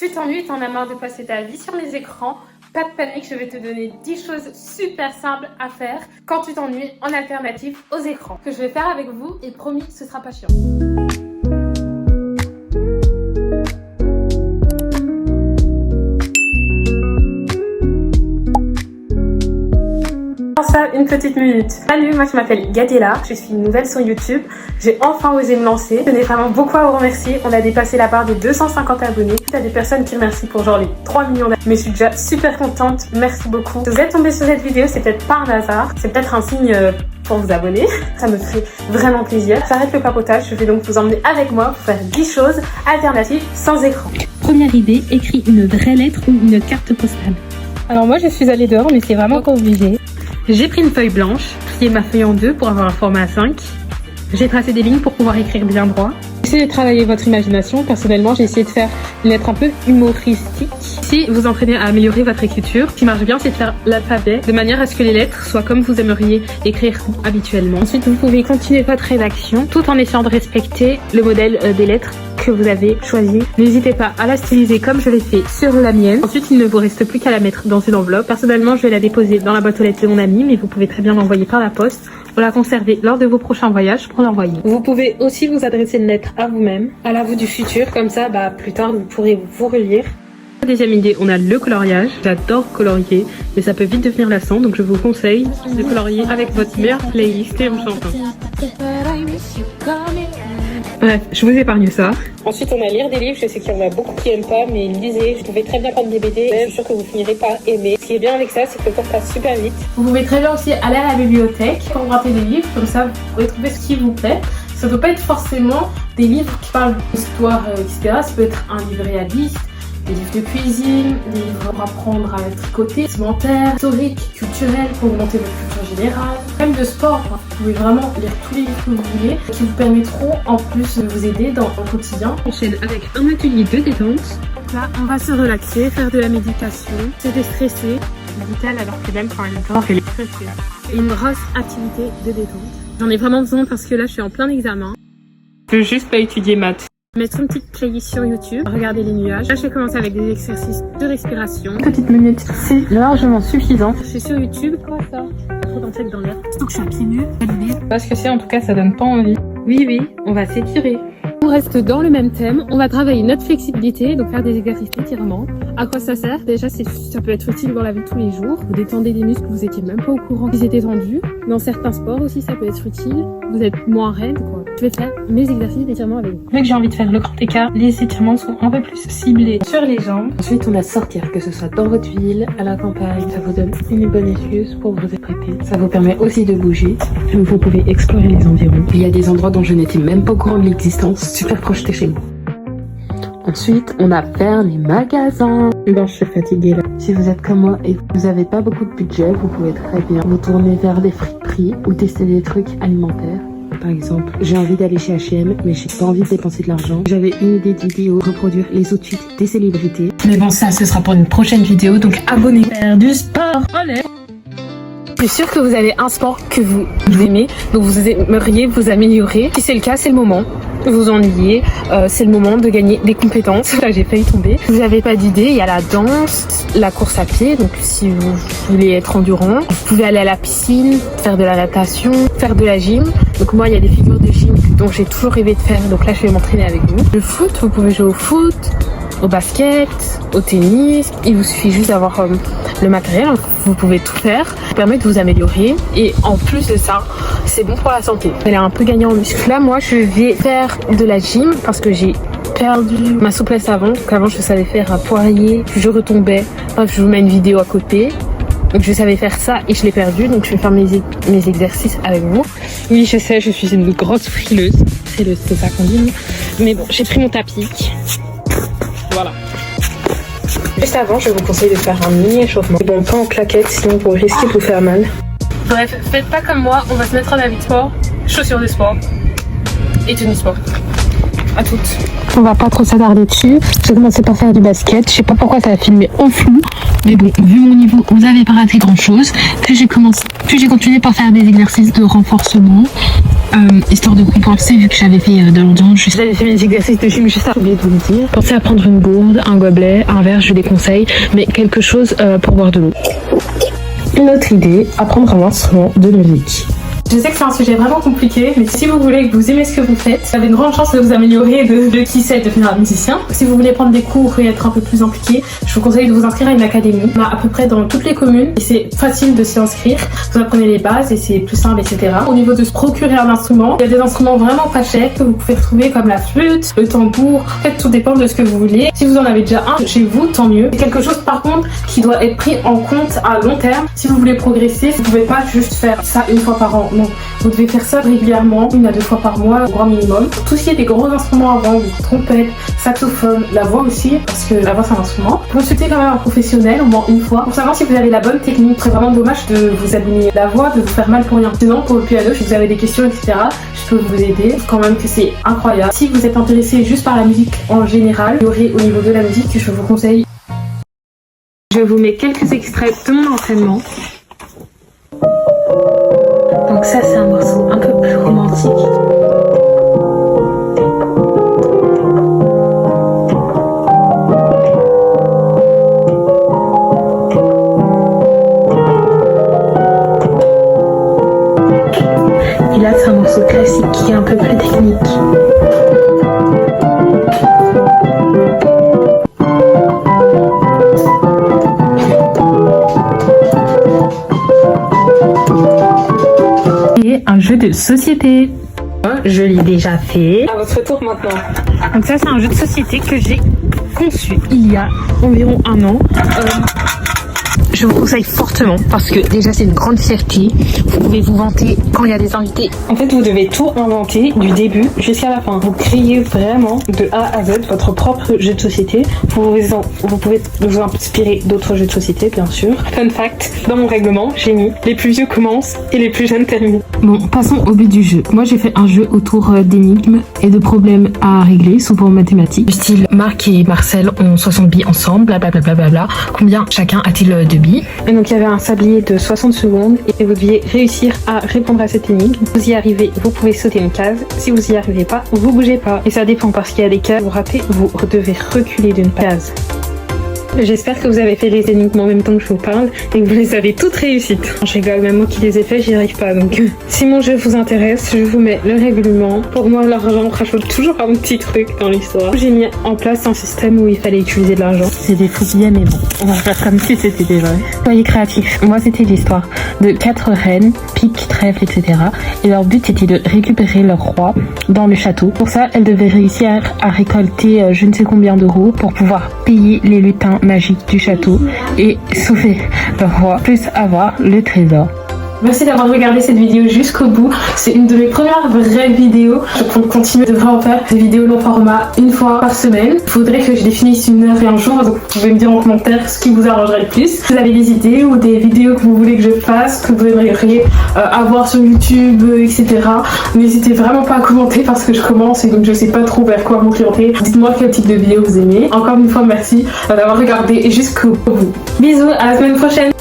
Tu t'ennuies, t'en as marre de passer ta vie sur les écrans? Pas de panique, je vais te donner 10 choses super simples à faire quand tu t'ennuies en alternative aux écrans. Que je vais faire avec vous et promis, ce sera pas chiant. Ça, une petite minute. Salut, moi je m'appelle Gadiela, je suis nouvelle sur YouTube. J'ai enfin osé me lancer. Je tenais vraiment beaucoup à vous remercier. On a dépassé la barre des 250 abonnés. Il y a des personnes qui remercient pour genre les 3 millions d'abonnés. Mais je suis déjà super contente. Merci beaucoup. Si vous êtes tombé sur cette vidéo, c'est peut-être pas un hasard. C'est peut-être un signe pour vous abonner. Ça me ferait vraiment plaisir. J'arrête le papotage. Je vais donc vous emmener avec moi pour faire 10 choses alternatives sans écran. Première idée, écris une vraie lettre ou une carte postale. Alors moi je suis allée dehors mais c'est vraiment pas obligé. J'ai pris une feuille blanche, plié ma feuille en deux pour avoir un format A5. J'ai tracé des lignes pour pouvoir écrire bien droit. Essayez de travailler votre imagination. Personnellement, j'ai essayé de faire une lettre un peu humoristique. Si vous entraînez à améliorer votre écriture, ce qui marche bien, c'est de faire l'alphabet de manière à ce que les lettres soient comme vous aimeriez écrire habituellement. Ensuite, vous pouvez continuer votre rédaction tout en essayant de respecter le modèle des lettres que vous avez choisi. N'hésitez pas à la styliser comme je l'ai fait sur la mienne. Ensuite, il ne vous reste plus qu'à la mettre dans une enveloppe. Personnellement, je vais la déposer dans la boîte aux lettres de mon ami, mais vous pouvez très bien l'envoyer par la poste pour la conserver lors de vos prochains voyages pour l'envoyer. Vous pouvez aussi vous adresser une lettre à vous-même, à la vous du futur, comme ça, plus tard, vous pourrez vous relire. Deuxième idée, on a le coloriage. J'adore colorier, mais ça peut vite devenir lassant, donc je vous conseille de colorier avec votre meilleure playlist et en chantant. Bref, je vous épargne ça. Ensuite, on a lire des livres. Je sais qu'il y en a beaucoup qui aiment pas, mais lisez. Je pouvais très bien prendre des BD. Je suis sûre que vous finirez par aimer. Ce qui est bien avec ça, c'est que le temps passe super vite. Vous pouvez très bien aussi aller à la bibliothèque, emprunter des livres. Comme ça, vous pourrez trouver ce qui vous plaît. Ça ne peut pas être forcément des livres qui parlent d'histoire, etc. Ça peut être un livre réaliste, des livres de cuisine, des livres pour apprendre à tricoter, alimentaire, historique, culturel, pour augmenter votre culture générale, même de sport. Vous pouvez vraiment lire tous les livres que vous voulez, qui vous permettront en plus de vous aider dans le quotidien. On enchaîne avec un atelier de détente. Là, on va se relaxer, faire de la méditation, se déstresser. Dit-elle alors que même quand elle dort, elle est stressée. Une grosse activité de détente. J'en ai vraiment besoin parce que là, je suis en plein examen. Je veux juste pas étudier maths. Mettre une petite playlist sur YouTube, regarder les nuages. Là, je vais commencer avec des exercices de respiration. Une petite minute, c'est largement suffisant. Je suis sur YouTube. Quoi ça? Trop d'insectes dans l'air. Surtout que je suis à pieds nus, Parce que c'est en tout cas, ça donne pas envie. Oui, on va s'étirer. On reste dans le même thème. On va travailler notre flexibilité, donc faire des exercices d'étirement. À quoi ça sert? Déjà, ça peut être utile dans la vie de tous les jours. Vous détendez des muscles que vous étiez même pas au courant qu'ils étaient tendus. Dans certains sports aussi, ça peut être utile. Vous êtes moins raide, quoi. Je vais faire mes exercices d'étirement avec vous. Vu que j'ai envie de faire le grand écart, les étirements sont un peu plus ciblés sur les jambes. Ensuite, on va sortir, que ce soit dans votre ville, à la campagne. Ça vous donne une bonne excuse pour vous apprêter. Ça vous permet aussi de bouger. Vous pouvez explorer les environs. Il y a des endroits dont je n'étais même pas au courant de l'existence, super projetés chez moi. Ensuite, on a faire les magasins. Bon, je suis fatiguée là. Si vous êtes comme moi et que vous n'avez pas beaucoup de budget, vous pouvez très bien vous tourner vers des friperies ou tester des trucs alimentaires. Par exemple, j'ai envie d'aller chez H&M, mais j'ai pas envie de dépenser de l'argent. J'avais une idée de vidéo, reproduire les outfits des célébrités. Mais bon, ça, ce sera pour une prochaine vidéo, donc abonnez-vous. Faire du sport. Allez. Je suis sûre que vous avez un sport que vous aimez, donc vous aimeriez vous améliorer. Si c'est le cas, c'est le moment. Vous ennuyez, c'est le moment de gagner des compétences. Là, j'ai failli tomber. Si vous n'avez pas d'idée, il y a la danse, la course à pied. Donc, si vous voulez être endurant, vous pouvez aller à la piscine, faire de la natation, faire de la gym. Donc, moi, il y a des figures de gym dont j'ai toujours rêvé de faire. Donc là, je vais m'entraîner avec vous. Le foot, vous pouvez jouer au foot, au basket, au tennis. Il vous suffit juste d'avoir le matériel. Vous pouvez tout faire. Ça permet de vous améliorer. Et en plus de ça, c'est bon pour la santé. Elle est un peu gagnée en muscle. Là, moi, je vais faire de la gym parce que j'ai perdu ma souplesse avant. Donc avant, je savais faire un poirier, puis je retombais. Bref, je vous mets une vidéo à côté. Donc je savais faire ça et je l'ai perdu. Donc je vais faire mes exercices avec vous. Oui, je sais, je suis une grosse frileuse. Frileuse, c'est ça qu'on dit. Mais bon, j'ai pris mon tapis. Voilà. Juste avant, je vous conseille de faire un mini échauffement. Bon, pas en claquette, sinon vous risquez de vous faire mal. Bref, faites pas comme moi, on va se mettre en habit de sport, chaussures de sport et tenue sport. à toutes. On va pas trop s'attarder dessus. J'ai commencé par faire du basket. Je sais pas pourquoi ça a filmé en flou. Mais bon, vu mon niveau, vous avez pas raté grand chose. Puis j'ai continué par faire des exercices de renforcement. Histoire de compenser vu que j'avais fait de l'endurance. J'avais fait mes exercices de gym juste à oublier de vous le dire. Pensez à prendre une gourde, un gobelet, un verre, je les conseille. Mais quelque chose pour boire de l'eau. Une autre idée, apprendre un instrument de musique. Je sais que c'est un sujet vraiment compliqué, mais si vous voulez que vous aimez ce que vous faites, vous avez une grande chance de vous améliorer de qui c'est devenir un musicien. Si vous voulez prendre des cours et être un peu plus impliqué, je vous conseille de vous inscrire à une académie. On a à peu près dans toutes les communes et c'est facile de s'y inscrire. Vous apprenez les bases et c'est plus simple, etc. Au niveau de se procurer un instrument, il y a des instruments vraiment pas chers que vous pouvez retrouver comme la flûte, le tambour. En fait, tout dépend de ce que vous voulez. Si vous en avez déjà un chez vous, tant mieux. C'est quelque chose par contre qui doit être pris en compte à long terme. Si vous voulez progresser, vous pouvez pas juste faire ça une fois par an. Non, vous devez faire ça régulièrement, 1 à 2 fois par mois au grand minimum. Tout ce qui est des gros instruments avant, trompette, saxophone, la voix aussi, parce que la voix c'est un instrument. Consultez quand même un professionnel au moins une fois pour savoir si vous avez la bonne technique. C'est vraiment dommage de vous abîmer la voix, de vous faire mal pour rien. Sinon pour le piano, si vous avez des questions, etc., je peux vous aider. Quand même que c'est incroyable. Si vous êtes intéressé juste par la musique en général, il y aurait au niveau de la musique que je vous conseille. Je vous mets quelques extraits de mon entraînement. Donc ça c'est un morceau un peu plus romantique. Et là c'est un morceau classique qui est un peu plus technique. Un jeu de société. Je l'ai déjà fait. À votre tour maintenant. Donc ça c'est un jeu de société que j'ai conçu il y a environ 1 an. Je vous conseille fortement parce que déjà c'est une grande fierté. Vous pouvez vous vanter quand il y a des invités. En fait vous devez tout inventer du début jusqu'à la fin. Vous créez vraiment de A à Z votre propre jeu de société. Vous pouvez vous inspirer d'autres jeux de société bien sûr. Fun fact, dans mon règlement j'ai mis les plus vieux commencent et les plus jeunes terminent. Bon, passons au but du jeu. Moi j'ai fait un jeu autour d'énigmes et de problèmes à régler, souvent mathématiques. Du style Marc et Marcel ont 60 billes ensemble, blablabla. Bla. Combien chacun a-t-il de billes? Et donc il y avait un sablier de 60 secondes et vous deviez réussir à répondre à cette énigme. Vous y arrivez, vous pouvez sauter une case. Si vous y arrivez pas, vous bougez pas. Et ça dépend parce qu'il y a des cases, vous ratez, vous devez reculer d'une case. J'espère que vous avez fait les énigmes en même temps que je vous parle et que vous les avez toutes réussites. Je rigole, même moi qui les ai fait, j'y arrive pas. Donc si mon jeu vous intéresse, je vous mets le règlement. Pour moi, l'argent rajoute toujours un petit truc dans l'histoire. J'ai mis en place un système où il fallait utiliser de l'argent. C'est des faux billets, mais bon, on va faire comme si c'était des vrais. Soyez créatifs. Moi, c'était l'histoire de 4 reines, pique, trèfle, etc. Et leur but c'était de récupérer leur roi dans le château. Pour ça, elles devaient réussir à récolter je ne sais combien d'euros pour pouvoir payer les lutins magique du château et sauver le roi, plus avoir le trésor. Merci d'avoir regardé cette vidéo jusqu'au bout. C'est une de mes premières vraies vidéos. Je compte continuer de vraiment faire des vidéos long format 1 fois par semaine. Il faudrait que je définisse 1 heure et un jour, donc vous pouvez me dire en commentaire ce qui vous arrangerait le plus. Si vous avez des idées ou des vidéos que vous voulez que je fasse, que vous aimeriez avoir sur YouTube, etc. N'hésitez vraiment pas à commenter parce que je commence et donc je sais pas trop vers quoi m'orienter. Dites-moi quel type de vidéo vous aimez. Encore une fois, merci d'avoir regardé jusqu'au bout. Bisous, à la semaine prochaine.